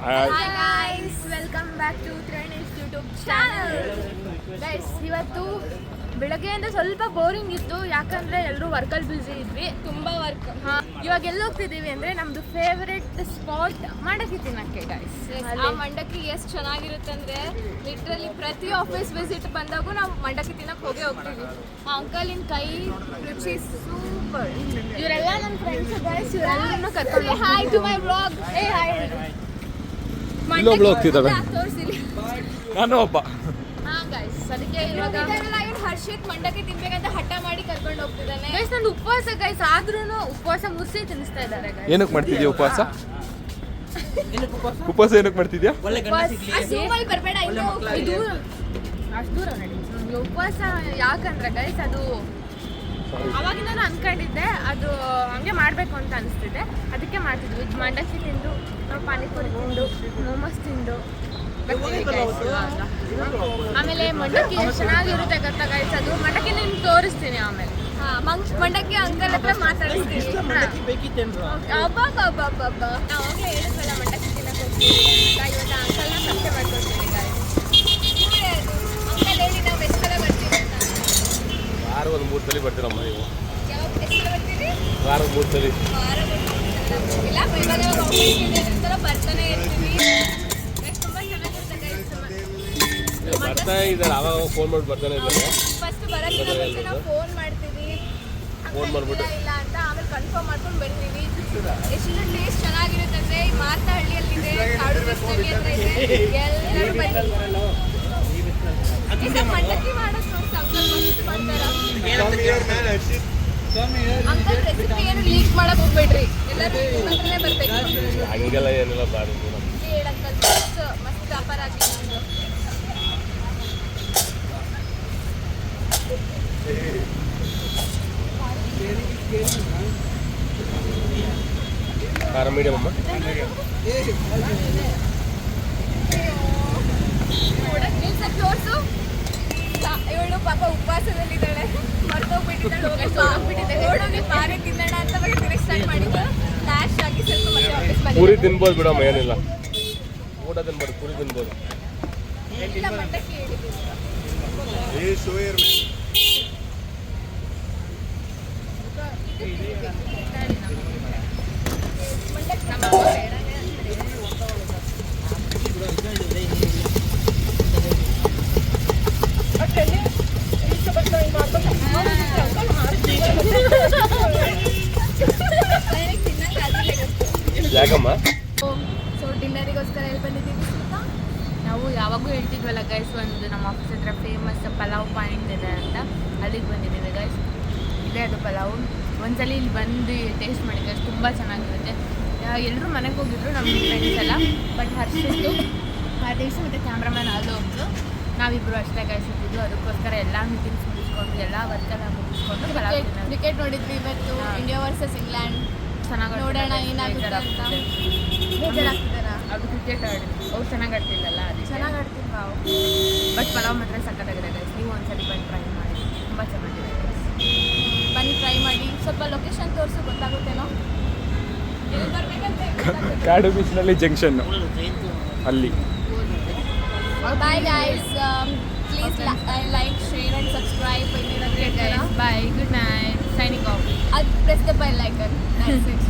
Hi guys, welcome back to Triveni's YouTube channel. Guys, ಇವತ್ತು ಬೆಳಗ್ಗೆಯಿಂದ ಸ್ವಲ್ಪ ಬೋರಿಂಗ್ ಇತ್ತು, ಯಾಕಂದ್ರೆ ಎಲ್ಲರೂ ವರ್ಕಲ್ಲಿ ಬ್ಯುಸಿ ಇದ್ವಿ, ತುಂಬ ವರ್ಕ್. ಇವಾಗ ಎಲ್ಲಿ ಹೋಗ್ತಿದ್ದೀವಿ ಅಂದರೆ ನಮ್ಮದು ಫೇವ್ರೆಟ್ ಸ್ಪಾಟ್ ಮಂಡಕ್ಕಿ ತಿನ್ನಕ್ಕೆ ಗೈಸ್. ಆ ಮಂಡಕ್ಕಿ ಎಷ್ಟು ಚೆನ್ನಾಗಿರುತ್ತೆ ಅಂದರೆ ಲಿಟ್ರಲಿ ಪ್ರತಿ ಆಫೀಸ್ ವಿಸಿಟ್ ಬಂದಾಗೂ ನಾವು ಮಂಡಕ್ಕಿ ತಿನ್ನಕ್ಕೆ ಹೋಗ್ತೀವಿ. ಆ ಅಂಕಲಿನ ಕೈ ರುಚಿ ಸೂಪರ್. ಇವರೆಲ್ಲ ನನ್ನ ಫ್ರೆಂಡ್ಸ್ ಗೈಸ್, ಇವರೆಲ್ಲರೂ ಕರ್ಕೊಂಡು ಹಾಯ್ ಟು ಮೈ ಬ್ಲಾಗ್. ಏ ಹಾಯ್. ಇಲ್ಲೊಬ್ಳು ಹೋಗ್ತಿದ್ದಾವೆ, ತೋರಿಸಿಲಿ. ನಾನು ಒಬ್ಬ. ಹಾಂ ಗೈಸ್, ಅದಕ್ಕೆ ಇವಾಗ ಹರ್ಷಿತ್ ಮಂಡಕ್ಕಿ ತಿನ್ಬೇಕಂತ ಹಠ ಮಾಡಿ ಕರ್ಕೊಂಡು ಹೋಗ್ತಿದ್ದಾನೆ. ಗೈಸ್, ನಂದು ಉಪವಾಸ ಗೈಸ್, ಆದ್ರೂ ಉಪವಾಸ ಮುಗಿಸಿ ತಿನ್ನಿಸ್ತಾ ಇದ್ದಾರೆ ಗೈಸ್. ಏನಕ್ಕೆ ಮಾಡ್ತಿದ್ಯಾ ಉಪವಾಸ? ಉಪವಾಸ ಏನಕ್ಕೆ ಮಾಡ್ತಿದ್ಯಾ? ಸೂಮಲ್ಲಿ ಬರಬೇಡ, ಇನ್ನು ಇದು ಅಷ್ಟು ದೂರ ನಡಿ. ಉಪವಾಸ ಯಾಕಂದ್ರೆ ಗೈಸ್, ಅದು ಅವಾಗಿಂದ ನಾನು ಅನ್ಕೊಂಡಿದ್ದೆ, ಅದು ಹಂಗೆ ಮಾಡಬೇಕು ಅಂತ ಅನಿಸ್ತಿದೆ, ಅದಕ್ಕೆ ಮಾಡ್ತಿದ್ವಿ. ಮಂಡಕ್ಕಿ ತಿಂದು, ನಾವು ಪಾನಿಪುರಿ ತಿಂದು, ಮೋಮೋಸ್ ತಿಂದು ಬರ್ತೀವಿ ಗೈಸ್ ಇವಾಗ. ಆಮೇಲೆ ಮಂಡಕ್ಕಿ ಎಷ್ಟು ಚೆನ್ನಾಗಿರುತ್ತೆ ಗೊತ್ತಾ ಗೈಸ್, ಅದು ಮಂಡಕ್ಕಿ ನಿಮ್ಗೆ ತೋರಿಸ್ತೀನಿ ಆಮೇಲೆ. ಮಂಡಕ್ಕಿ ಅಂಕಲ್ ಹತ್ರ ಮಾತಾಡಿಸ್ತೀವಿ. ಅಬ್ಬಬ್ಬಬ್ಬಬ್ಬ, ನಾವು ಅವಾಗಲೇ ಹೇಳಿದ್ವಲ್ಲ ಮಂಡಕ್ಕಿ ತಿನ್ನಕ್ಕೆ ಹೋಗ್ತೀವಿ ಅಂತ. ಇವತ್ತು ಅಂಕಲ್ನ ಸತ್ಯ ಮಾಡ್ಕೊಡ್ತೀವಿ ಗೈಸ್. ಅಂಕಲ್ ಹೇಳಿ, ನಾವು ಎಷ್ಟು ಸಲ ಬರ್ತೀವಿ ಅಂತ. ವಾರ ಒಂದು 3 ಸಲ ಬರ್ತೀರಮ್ಮ ನೀವು? ಎಷ್ಟು ಸಲ ಬರ್ತೀವಿ? ವಾರ 3 ಸಲ. ಇಲ್ಲ, ಇವಾಗ ಆಫೀಸ್ ಬರ್ತಾನೆ ಇರ್ತೀವಿ. ತುಂಬ ಚೆನ್ನಾಗಿರುತ್ತೆ ಗೈಸ್. ಬರ್ತಾ ಇದ್ದಾರೆ, ಅವಾಗ ಫೋನ್ ಮಾಡಿ ಬರ್ತಾನೆ ಇದ್ದಾರೆ. ಫಸ್ಟ್ ಬರೋಕ್ಕಿಂತ ಮುಂಚೆ ನಾವು ಫೋನ್ ಮಾಡ್ತೀವಿ, ಫೋನ್ ಮಾಡ್ಬಿಟ್ಟು ಇಲ್ಲ ಅಂತ, ಆಮೇಲೆ ಕನ್ಫರ್ಮ್ ಮಾಡ್ಕೊಂಡು ಬರ್ತೀವಿ. ಎಷ್ಟು ಟೇಸ್ಟ್ ಚೆನ್ನಾಗಿರುತ್ತೆ ಅಂದರೆ ಈ ಮಾರ್ತಹಳ್ಳಿಯಲ್ಲಿದೆ, ಕಾಡು ರಸ್ತೆಯಲ್ಲಿ ಹತ್ರ ಇದೆ, ಎಲ್ಲರೂ ಬನ್ನಿ. ಮಂಡಕ್ಕಿ ಮಾಡೋದು ನೋಡಿ ಅಂಕಲ್ ಮಸ್ತ್ ಮಾಡ್ತಾರ. ಅಂಕಲ್ ರೆಸಿಪಿ ಏನು ಲೀಕ್ ಮಾಡಕ್ ಹೋಗ್ಬೇಡ್ರಿ, ಎಲ್ಲರೂ ಹತ್ರನೇ ಬರ್ಬೇಕು. ಹಂಗೆಲ್ಲ ಏನಿಲ್ಲ ಬಾರಿ. ಹೇಳ ಅಂಕಲ್, ಮಸ್ತ್ ಮಸ್ತ್ ವ್ಯಾಪಾರ ಆಗ್ಲಿ ನಿಮ್ದು. ಖಾರ ಮೀಡಿಯಮ್ ಅಮ್ಮ. ನೀನು ಸ್ವಲ್ಪ ತೋರಿಸು. ಇವಳು ಪಾಪ ಉಪವಾಸದಲ್ಲಿದ್ದಾಳೆ, ಮರ್ತೋಗ್ಬಿಟ್ಟಿದ್ದಾಳೆ, ನೋಡು ನೀವು ಪಾರೆ ತಿನ್ನೋಣ ಅಂತ ಬರ್ತೀನಿ ಸ್ಟಾರ್ಟ್ ಮಾಡಿದ್ದು. ಲ್ಯಾಶ್ ಆಗಿ ಸ್ವಲ್ಪ ಮತ್ತೆ ವಾಪಸ್ ಬಂದಿದ್ದು. ಪೂರಿ ತಿನ್ಬೋದು ಬಿಡಮ್ಮ, ಏನಿಲ್ಲ. ಊಟ ತಿನ್ಬೋದು, ಪೂರಿ ತಿನ್ಬೋದು. ಇಲ್ಲ, ಮಂಡಕ್ಕಿ ಹೇಳಿದ್ದೀನಿ. ಯಾಕಮ್ಮ? ಸೊ ಡಿನ್ನರಿಗೋಸ್ಕರ ಎಲ್ಲಿ ಬಂದಿದ್ದೀವಿ ಸುತ್ತ? ನಾವು ಯಾವಾಗೂ ಹೇಳ್ತಿದ್ವಲ್ಲ ಗೈಸ್, ಒಂದು ನಮ್ಮ ಆಫೀಸ್ ಹತ್ರ ಫೇಮಸ್ ಪಲಾವ್ ಪಾಯಿಂಟ್ ಇದೆ ಅಂತ, ಅಲ್ಲಿಗೆ ಬಂದಿದ್ದೀವಿ ಗೈಸ್. ಇದೇ ಅದು ಪಲಾವು. ಒಂದ್ಸಲಿ ಇಲ್ಲಿ ಬಂದು ಟೇಸ್ಟ್ ಮಾಡಿ ಗೈಸ್, ತುಂಬ ಚೆನ್ನಾಗಿರುತ್ತೆ. ಎಲ್ಲರೂ ಮನೆಗೆ ಹೋಗಿದ್ರು ನಮ್ಮ ಫ್ರೆಂಡ್ಸ್ ಎಲ್ಲ, ಬಟ್ ಹರ್ಷಿತ್ತು ದೇಶ ಮತ್ತು ಕ್ಯಾಮ್ರಾಮ್ಯಾನ್ ಅಲ್ಲಿ ಹೋಗ್ತು. ನಾವಿಬ್ಬರು ಅಷ್ಟೇ ಗೈಸ್ ಇದ್ದಿದ್ದು, ಅದಕ್ಕೋಸ್ಕರ ಎಲ್ಲ ಮೀಟಿಂಗ್ಸ್ ಮುಗಿಸ್ಕೊಂಡು ಎಲ್ಲ ವರ್ಕೆಲ್ಲ ಮುಗಿಸ್ಕೊಂಡು ಕ್ರಿಕೆಟ್ ನೋಡಿದ್ವಿ ಇವತ್ತು, ಇಂಡಿಯಾ ವರ್ಸಸ್ ಇಂಗ್ಲೆಂಡ್. ಚೆನ್ನಾಗಿ ನೋಡೋಣ ಏನಾಗುತ್ತೆ ಅಂತ. ಬೇಜಾರಾಗ್ತಿದಾರ? ಅದು ಕ್ರಿಕೆಟ್ ಆಡಿದ್ವಿ, ಅವ್ರು ಚೆನ್ನಾಗಿ ಆಡ್ತಿಲ್ಲಲ್ಲ, ಅದು ಚೆನ್ನಾಗಿ ಆಡ್ತಿಲ್ವಾ? ಬಟ್ ಪಲಾವ್ ಮಾತ್ರ ಸಕ್ಕತ್ತಾಗಿದೆ ಗೈಸ್. ನೀವು ಒಂದ್ಸಲಿ ಬಂದು ಟ್ರೈ ಮಾಡಿ, ತುಂಬ ಚೆನ್ನಾಗಿದೆ ಗೈಸ್. ಬನ್ನಿ ಟ್ರೈ ಮಾಡಿ. ಸ್ವಲ್ಪ ಲೊಕೇಶನ್ ತೋರಿಸು, ಗೊತ್ತಾಗುತ್ತೇನೋ. ಎಲ್ಲಿ ಬರ್ಬೇಕಂತ ಕಾಡು ಬೀಚ್ನಲ್ಲಿ ಜಂಕ್ಷನ್ ಅಲ್ಲಿ. Bye guys, please like, share and subscribe. Bye, good night, signing off. Press the bell icon. That's it.